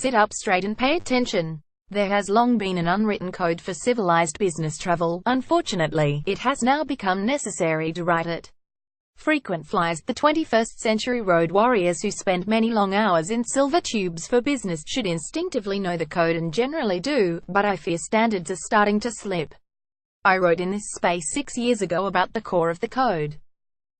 sit up straight and pay attention. There has long been an unwritten code for civilized business travel. Unfortunately, it has now become necessary to write it. Frequent flyers, the 21st century road warriors who spend many long hours in silver tubes for business, should instinctively know the code and generally do, but I fear standards are starting to slip. I wrote in this space 6 years ago about the core of the code.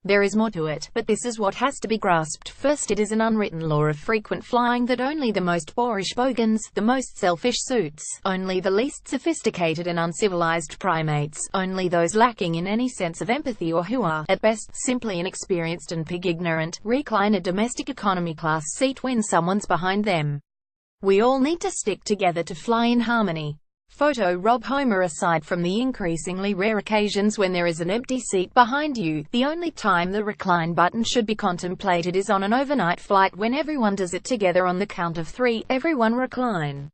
There is more to it, but this is what has to be grasped. First, it is an unwritten law of frequent flying that only the most boorish bogans, the most selfish suits, only the least sophisticated and uncivilized primates, only those lacking in any sense of empathy or who are, at best, simply inexperienced and pig-ignorant, recline a domestic economy class seat when someone's behind them. We all need to stick together to fly in harmony. Photo Rob Homer. Aside from the increasingly rare occasions when there is an empty seat behind you, the only time the recline button should be contemplated is on an overnight flight when everyone does it together on the count of 3, everyone recline.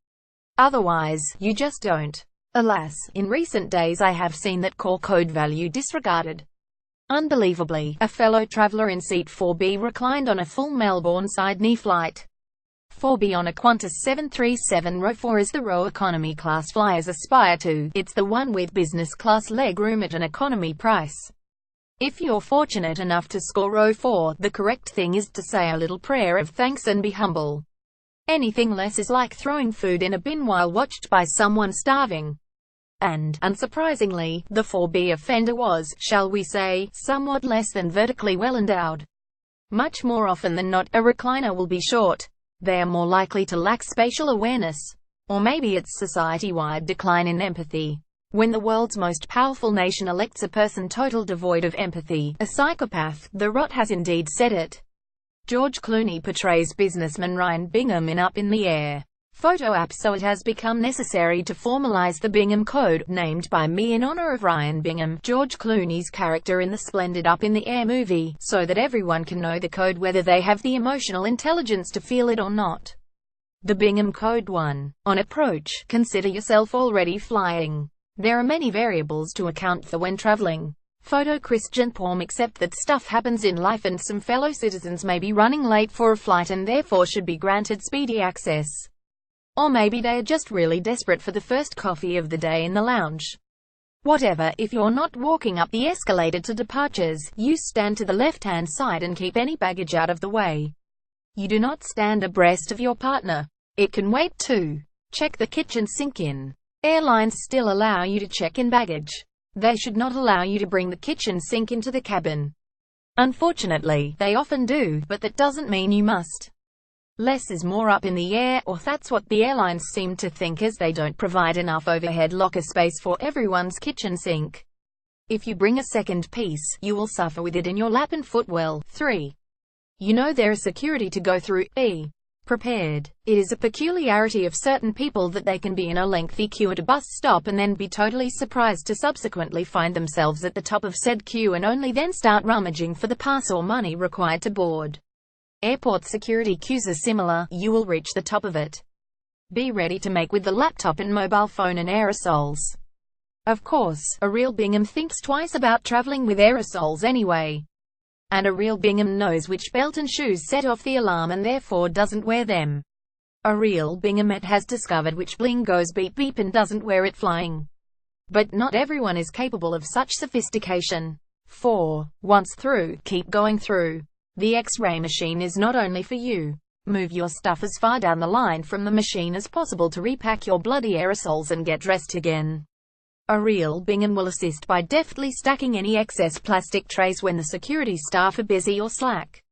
Otherwise, you just don't. Alas, in recent days I have seen that core code value disregarded. Unbelievably, a fellow traveler in seat 4B reclined on a full Melbourne-Sydney flight. 4B on a Qantas 737 row 4 is the row economy class flyers aspire to. It's the one with business class leg room at an economy price. If you're fortunate enough to score row 4, the correct thing is to say a little prayer of thanks and be humble. Anything less is like throwing food in a bin while watched by someone starving. And, unsurprisingly, the 4B offender was, shall we say, somewhat less than vertically well endowed. Much more often than not, a recliner will be short. They are more likely to lack spatial awareness. Or maybe it's society-wide decline in empathy. When the world's most powerful nation elects a person total devoid of empathy, a psychopath, the rot has indeed said it. George Clooney portrays businessman Ryan Bingham in Up in the Air photo app, so it has become necessary to formalize the Bingham Code, named by me in honor of Ryan Bingham, George Clooney's character in the splendid Up in the Air movie, so that everyone can know the code whether they have the emotional intelligence to feel it or not. The Bingham Code 1. On approach, consider yourself already flying. There are many variables to account for when traveling. Photo Christian Porm. Accept that stuff happens in life and some fellow citizens may be running late for a flight and therefore should be granted speedy access. Or maybe they are just really desperate for the first coffee of the day in the lounge. Whatever, if you're not walking up the escalator to departures, you stand to the left-hand side and keep any baggage out of the way. You do not stand abreast of your partner. It can wait too. Check the kitchen sink in. Airlines still allow you to check in baggage. They should not allow you to bring the kitchen sink into the cabin. Unfortunately, they often do, but that doesn't mean you must. Less is more up in the air, or that's what the airlines seem to think, as they don't provide enough overhead locker space for everyone's kitchen sink. If you bring a second piece, you will suffer with it in your lap and footwell. 3. You know there is security to go through. Be prepared. It is a peculiarity of certain people that they can be in a lengthy queue at a bus stop and then be totally surprised to subsequently find themselves at the top of said queue and only then start rummaging for the pass or money required to board. Airport security queues are similar. You will reach the top of it. Be ready to make with the laptop and mobile phone and aerosols. Of course, a real Bingham thinks twice about traveling with aerosols anyway. And a real Bingham knows which belt and shoes set off the alarm and therefore doesn't wear them. A real Binghamette has discovered which bling goes beep beep and doesn't wear it flying. But not everyone is capable of such sophistication. 4. Once through, keep going through. The X-ray machine is not only for you. Move your stuff as far down the line from the machine as possible to repack your bloody aerosols and get dressed again. A real Bingham will assist by deftly stacking any excess plastic trays when the security staff are busy or slack.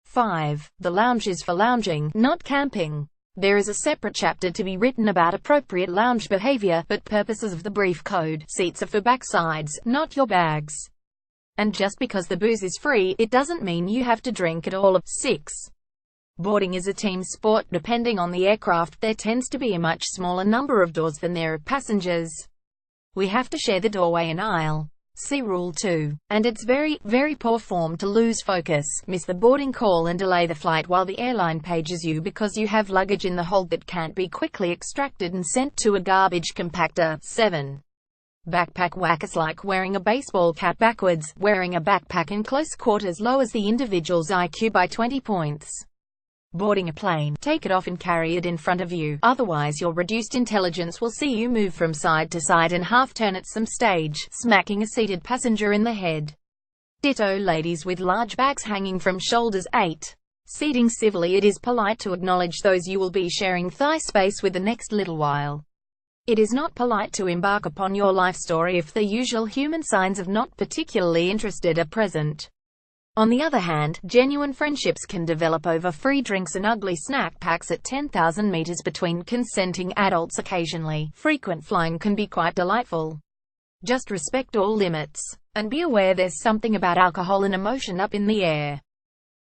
5. The lounge is for lounging, not camping. There is a separate chapter to be written about appropriate lounge behavior, but purposes of the brief code, seats are for backsides, not your bags. And just because the booze is free, it doesn't mean you have to drink it all. 6. Boarding is a team sport. Depending on the aircraft, there tends to be a much smaller number of doors than there are passengers. We have to share the doorway and aisle. See Rule 2. And it's very, very poor form to lose focus, miss the boarding call and delay the flight while the airline pages you because you have luggage in the hold that can't be quickly extracted and sent to a garbage compactor. 7. Backpack whack is like wearing a baseball cap backwards. Wearing a backpack in close quarters lowers the individual's IQ by 20 points. Boarding a plane, take it off and carry it in front of you, otherwise your reduced intelligence will see you move from side to side and half turn at some stage, smacking a seated passenger in the head. Ditto ladies with large bags hanging from shoulders. 8. Seating civilly. It is polite to acknowledge those you will be sharing thigh space with the next little while. It is not polite to embark upon your life story if the usual human signs of not particularly interested are present. On the other hand, genuine friendships can develop over free drinks and ugly snack packs at 10,000 meters between consenting adults. Occasionally, frequent flying can be quite delightful. Just respect all limits. And be aware there's something about alcohol and emotion up in the air.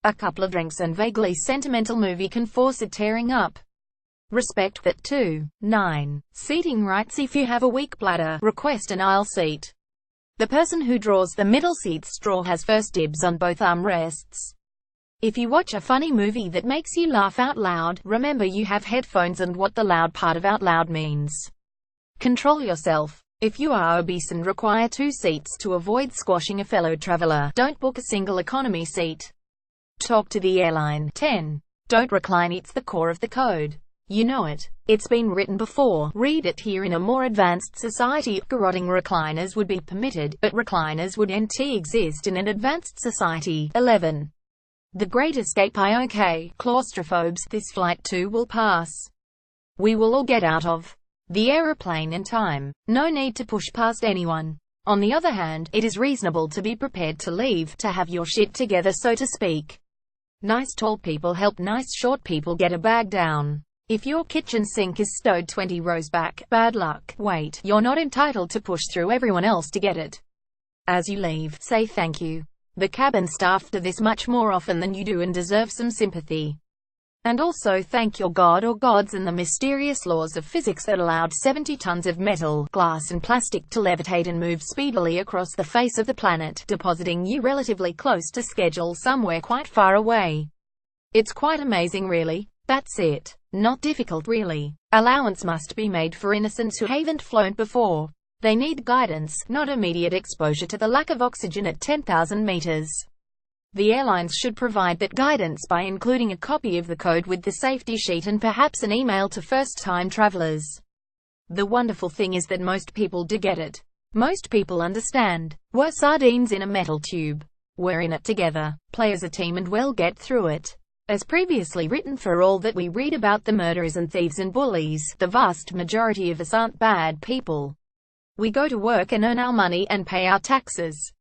A couple of drinks and vaguely sentimental movie can force it tearing up. Respect that too. 9. Seating rights. If you have a weak bladder, request an aisle seat. The person who draws the middle seat straw has first dibs on both armrests. If you watch a funny movie that makes you laugh out loud, remember you have headphones and what the loud part of out loud means. Control yourself. If you are obese and require 2 seats to avoid squashing a fellow traveler, don't book a single economy seat. Talk to the airline. 10. Don't recline. It's the core of the code. You know it. It's been written before. Read it here. In a more advanced society, garroting recliners would be permitted, but recliners would not exist in an advanced society. 11. The Great Escape. Okay, claustrophobes, this flight too will pass. We will all get out of the aeroplane in time. No need to push past anyone. On the other hand, it is reasonable to be prepared to leave, to have your shit together, so to speak. Nice tall people help nice short people get a bag down. If your kitchen sink is stowed 20 rows back, bad luck. Wait, you're not entitled to push through everyone else to get it. As you leave, say thank you. The cabin staff do this much more often than you do and deserve some sympathy. And also thank your god or gods and the mysterious laws of physics that allowed 70 tons of metal, glass and plastic to levitate and move speedily across the face of the planet, depositing you relatively close to schedule somewhere quite far away. It's quite amazing really. That's it. Not difficult really. Allowance must be made for innocents who haven't flown before. They need guidance, not immediate exposure to the lack of oxygen at 10,000 meters. The airlines should provide that guidance by including a copy of the code with the safety sheet and perhaps an email to first-time travelers. The wonderful thing is that most people do get it. Most people understand. We're sardines in a metal tube. We're in it together. Play as a team and we'll get through it. As previously written, for all that we read about the murderers and thieves and bullies, the vast majority of us aren't bad people. We go to work and earn our money and pay our taxes.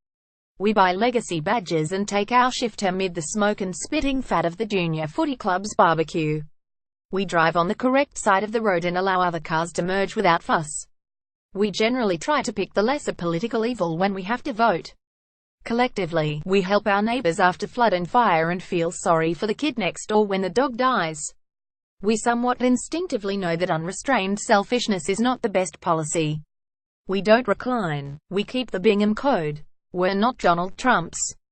We buy legacy badges and take our shift amid the smoke and spitting fat of the junior footy club's barbecue. We drive on the correct side of the road and allow other cars to merge without fuss. We generally try to pick the lesser political evil when we have to vote. Collectively, we help our neighbors after flood and fire and feel sorry for the kid next door when the dog dies. We somewhat instinctively know that unrestrained selfishness is not the best policy. We don't recline. We keep the Bingham Code. We're not Donald Trumps.